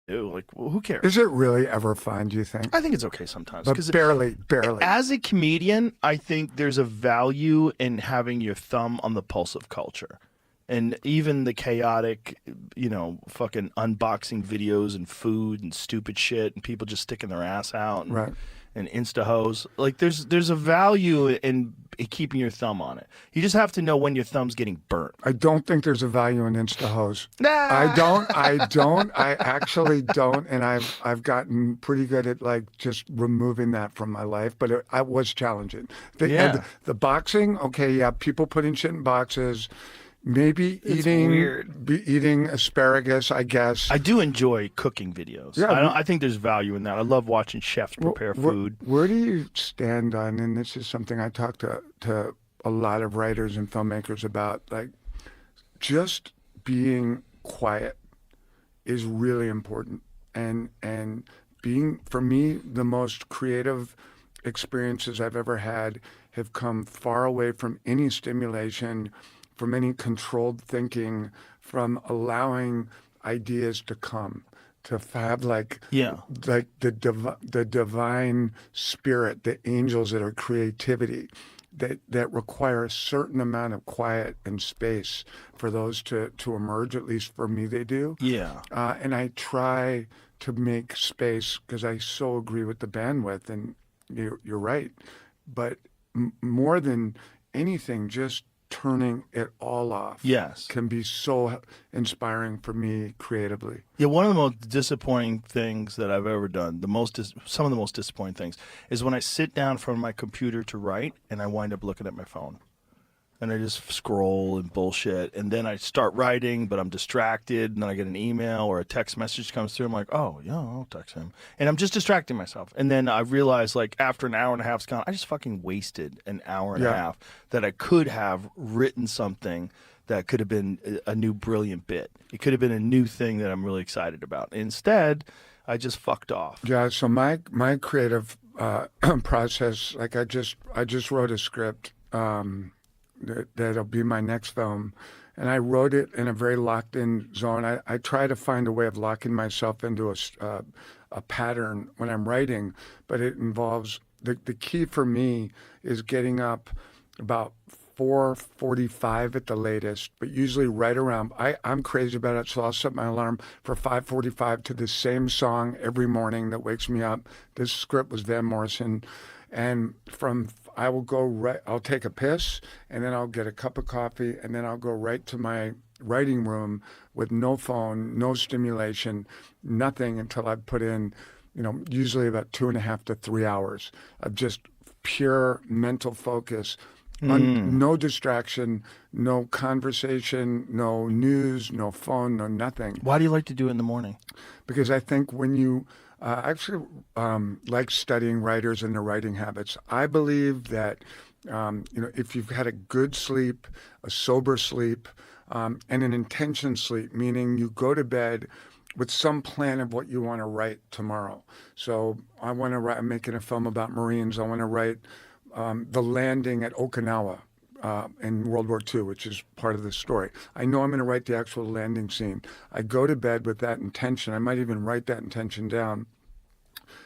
do. Like, well, who cares? Is it really ever fun, do you think? I think it's okay sometimes. But barely. As a comedian, I think there's a value in having your thumb on the pulse of culture. And even the chaotic, fucking unboxing videos and food and stupid shit and people just sticking their ass out and, Right. and insta hoes. Like there's a value in keeping your thumb on it. You just have to know when your thumb's getting burnt. I don't think there's a value in Insta-hose. Nah. I actually don't. And I've gotten pretty good at like just removing that from my life, but I was challenging. Yeah. The boxing, okay, yeah, people putting shit in boxes, maybe It's weird. eating asparagus, I guess. I do enjoy cooking videos. Yeah. I think there's value in that. I love watching chefs prepare food. Where do you stand on, and this is something I talk to a lot of writers and filmmakers about, like just being quiet is really important. And being, for me, the most creative experiences I've ever had have come far away from any stimulation, from any controlled thinking, from allowing ideas to come, to have like the divine spirit, the angels that are creativity, that require a certain amount of quiet and space for those to emerge. At least for me, they do. Yeah. And I try to make space because I so agree with the bandwidth, and you're right. But more than anything, just turning it all off, Yes, can be so inspiring for me creatively. Yeah, one of the most disappointing things that I've ever done, some of the most disappointing things, is when I sit down from my computer to write and I wind up looking at my phone. And I just scroll and bullshit. And then I start writing, but I'm distracted. And then I get an email or a text message comes through. I'm like, oh, yeah, I'll text him. And I'm just distracting myself. And then I realize, like, after an hour and a half's gone, I just fucking wasted an hour and a half that I could have written something that could have been a new brilliant bit. It could have been a new thing that I'm really excited about. Instead, I just fucked off. Yeah, so my creative process, like I just wrote a script that'll be my next film, and I wrote it in a very locked-in zone. I try to find a way of locking myself into a pattern when I'm writing, but it involves the key for me is getting up about 4:45 at the latest, but usually right around. I'm crazy about it, so I'll set my alarm for 5:45 to the same song every morning that wakes me up. This script was Van Morrison, and I will go right. I'll take a piss, and then I'll get a cup of coffee, and then I'll go right to my writing room with no phone, no stimulation, nothing until I've put in, usually about 2.5 to 3 hours of just pure mental focus. No distraction, no conversation, no news, no phone, no nothing. Why do you like to do it in the morning? Because I think when you actually like studying writers and their writing habits, I believe that if you've had a good sleep, a sober sleep, and an intention sleep, meaning you go to bed with some plan of what you want to write tomorrow. So I want to write. I'm making a film about Marines. I want to write the landing at Okinawa in World War II, which is part of the story. I know I'm going to write the actual landing scene. I go to bed with that intention. I might even write that intention down.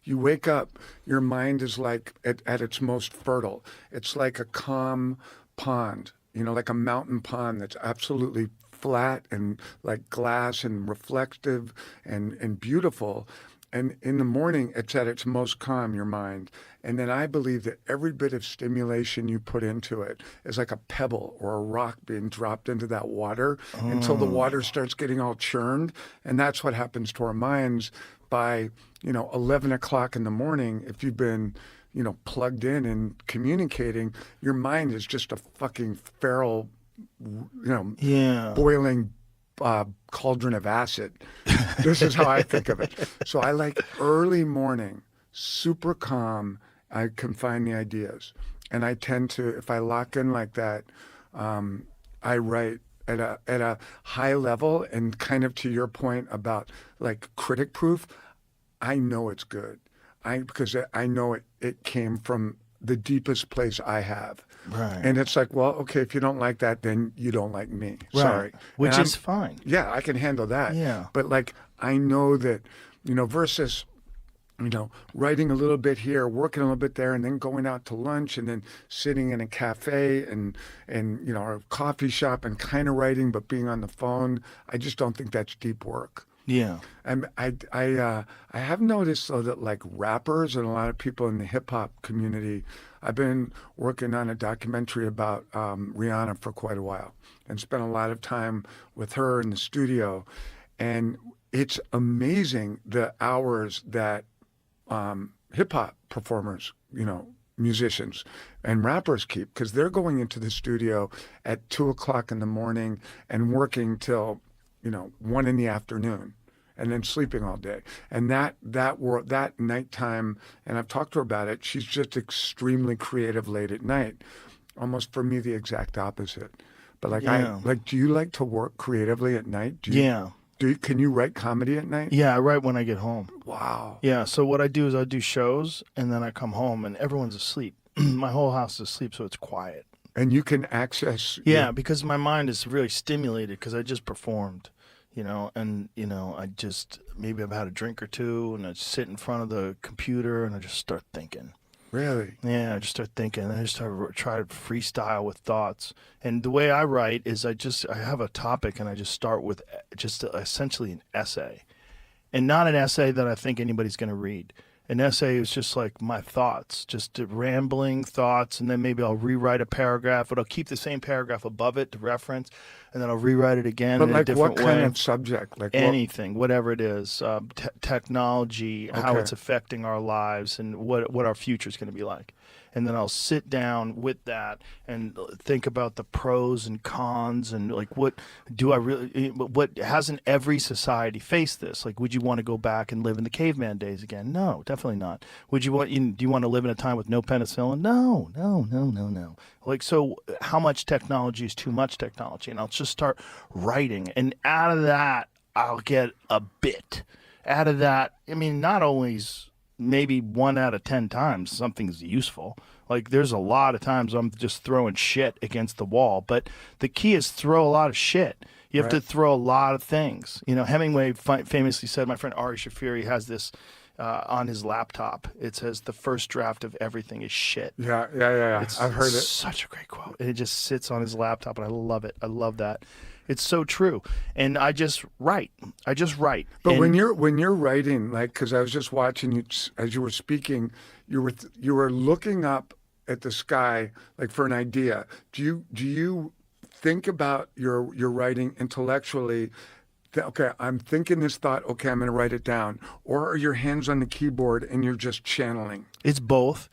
You wake up, your mind is like at its most fertile. It's like a calm pond, like a mountain pond that's absolutely flat and like glass and reflective and beautiful. And in the morning, it's at its most calm, your mind. And then I believe that every bit of stimulation you put into it is like a pebble or a rock being dropped into that water until the water starts getting all churned. And that's what happens to our minds by, 11 o'clock in the morning. If you've been, plugged in and communicating, your mind is just a fucking feral, boiling cauldron of acid. This is how I think of it. So I like early morning, super calm. I can find the ideas, and I tend to, if I lock in like that, I write at a high level, and kind of to your point about like critic proof. I know it's good. Because I know it came from the deepest place I have. Right. And it's like, well, okay, if you don't like that, then you don't like me. Right. Sorry. Which is fine. Yeah, I can handle that. Yeah. But like, I know that, versus, writing a little bit here, working a little bit there, and then going out to lunch, and then sitting in a cafe and or a coffee shop and kind of writing, but being on the phone. I just don't think that's deep work. Yeah. And I have noticed though that like rappers and a lot of people in the hip hop community, I've been working on a documentary about Rihanna for quite a while and spent a lot of time with her in the studio, and it's amazing the hours that hip hop performers, musicians and rappers keep, because they're going into the studio at 2 o'clock in the morning and working till 1 in the afternoon, and then sleeping all day. And that nighttime, and I've talked to her about it, she's just extremely creative late at night. Almost for me, the exact opposite. But do you like to work creatively at night? Yeah. Can you write comedy at night? Yeah, I write when I get home. Wow. Yeah, so what I do is I do shows, and then I come home, and everyone's asleep. My whole house is asleep, so it's quiet. And you can access... Yeah, because my mind is really stimulated because I just performed, and, I just, maybe I've had a drink or two, and I sit in front of the computer, and I just start thinking. Really? Yeah, I just start thinking, and I just try to freestyle with thoughts. And the way I write is I have a topic, and I just start with just essentially an essay. And not an essay that I think anybody's going to read. An essay is just like my thoughts, just rambling thoughts, and then maybe I'll rewrite a paragraph, but I'll keep the same paragraph above it to reference, and then I'll rewrite it again but in like a different way. What kind of subject? Like anything, whatever it is, technology, how Okay. it's affecting our lives, and what our future is going to be like. And then I'll sit down with that and think about the pros and cons, and like, what hasn't every society faced this? Like, would you want to go back and live in the caveman days again? No, definitely not. Do you want to live in a time with no penicillin? No. Like, so how much technology is too much technology? And I'll just start writing, and out of that, I'll get a bit. Out of that, not always. Maybe 1 out of 10 times something's useful. Like, there's a lot of times I'm just throwing shit against the wall, but the key is throw a lot of shit. You have to throw a lot of things. Hemingway famously said, my friend Ari Shafiri has this on his laptop. It says, the first draft of everything is shit. Yeah. I've heard it. Such a great quote. And it just sits on his laptop, and I love it. I love that. It's so true. And I just write. But when you're writing, like, because I was just watching you as you were speaking, you were looking up at the sky, like, for an idea. Do you think about your writing intellectually? Okay, I'm thinking this thought. Okay, I'm going to write it down. Or are your hands on the keyboard and you're just channeling? It's both.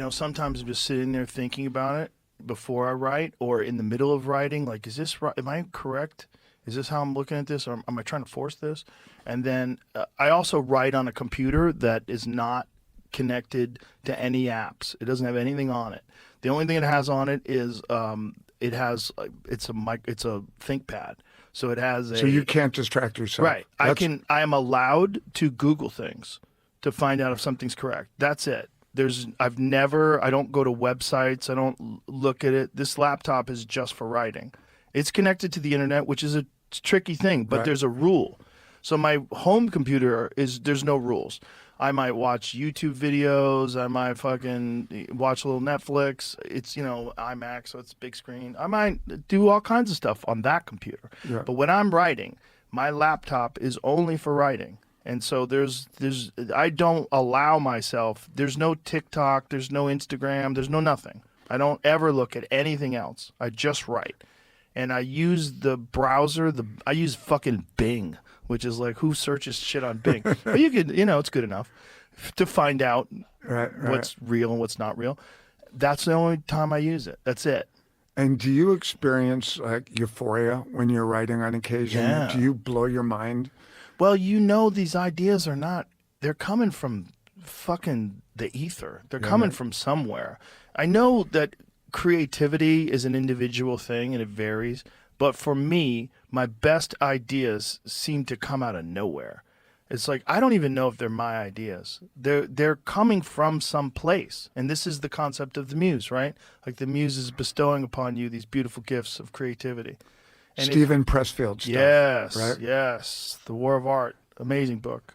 Sometimes I'm just sitting there thinking about it before I write, or in the middle of writing, like, is this right? Am I correct? Is this how I'm looking at this? Or am I trying to force this? And then I also write on a computer that is not connected to any apps. It doesn't have anything on it. The only thing it has on it is it's a ThinkPad. So it has So you can't distract yourself. Right. I am allowed to Google things to find out if something's correct. That's it. I don't go to websites. I don't look at it. This laptop is just for writing. It's connected to the internet, which is a tricky thing, but there's a rule. So my home computer there's no rules. I might watch YouTube videos. I might fucking watch a little Netflix. It's, iMac, so it's big screen. I might do all kinds of stuff on that computer. Yeah. But when I'm writing, my laptop is only for writing. And so I don't allow myself, there's no TikTok, there's no Instagram, there's no nothing. I don't ever look at anything else. I just write. And I use the browser, I use fucking Bing, which is like, who searches shit on Bing? But you could, it's good enough to find out what's real and what's not real. That's the only time I use it. That's it. And do you experience like euphoria when you're writing on occasion? Yeah. Do you blow your mind? Well, these ideas they're coming from fucking the ether. They're coming from somewhere. I know that creativity is an individual thing and it varies, but for me, my best ideas seem to come out of nowhere. It's like, I don't even know if they're my ideas. They're coming from some place. And this is the concept of the muse, right? Like, the muse is bestowing upon you these beautiful gifts of creativity. And Stephen Pressfield stuff. Yes, right? yes. The War of Art. Amazing book.